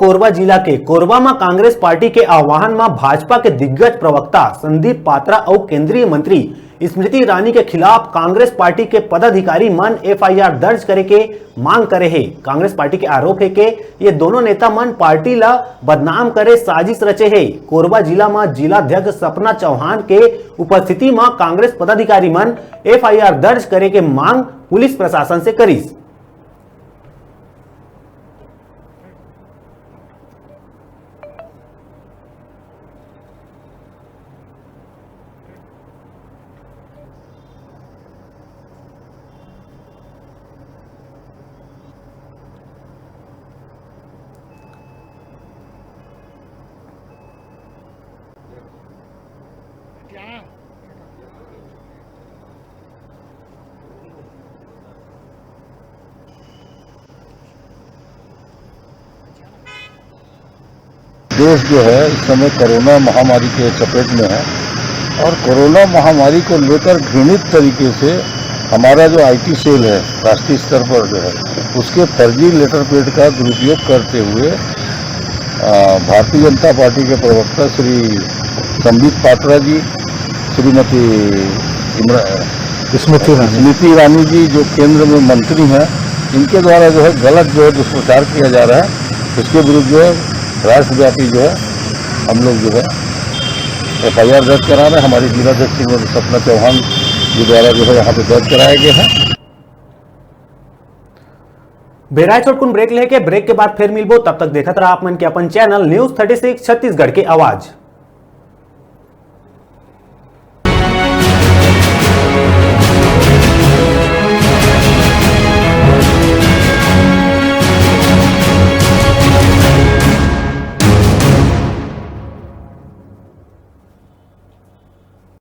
कोरबा जिला के कोरबा में कांग्रेस पार्टी के आह्वान में भाजपा के दिग्गज प्रवक्ता संदीप पात्रा और केंद्रीय मंत्री स्मृति ईरानी के खिलाफ कांग्रेस पार्टी के पदाधिकारी मन एफआईआर दर्ज करे के मांग करे है। कांग्रेस पार्टी के आरोप है कि ये दोनों नेता मन पार्टी ला बदनाम करे साजिश रचे है। कोरबा जिला में जिलाध्यक्ष सपना चौहान के उपस्थिति में कांग्रेस पदाधिकारी मन एफआईआर दर्ज करे के मांग पुलिस प्रशासन से करीस। देश जो है इस समय कोरोना महामारी के चपेट में है और कोरोना महामारी को लेकर घृणित तरीके से हमारा जो आईटी सेल है राष्ट्रीय स्तर पर जो है उसके फर्जी लेटर पैड का दुरुपयोग करते हुए भारतीय जनता पार्टी के प्रवक्ता श्री संदीप पात्रा जी, श्रीमती स्मृति ईरानी जी जो केंद्र में मंत्री हैं, इनके द्वारा जो है गलत जो है दुष्प्रचार किया जा रहा है। इसके विरुद्ध जो है राष्ट्रव्यापी जो है हम लोग जो है एफआईआर दर्ज करा रहे हैं। हमारी जिलाध्यक्ष श्रीमती सपना चौहान जी द्वारा जो है यहाँ पे दर्ज कराया गया है। बेराय छोटकुन ब्रेक लेके ब्रेक के बाद फिर मिलबो, तब तक देखत रहा आप मन के अपन चैनल न्यूज 36 छत्तीसगढ़ के आवाज।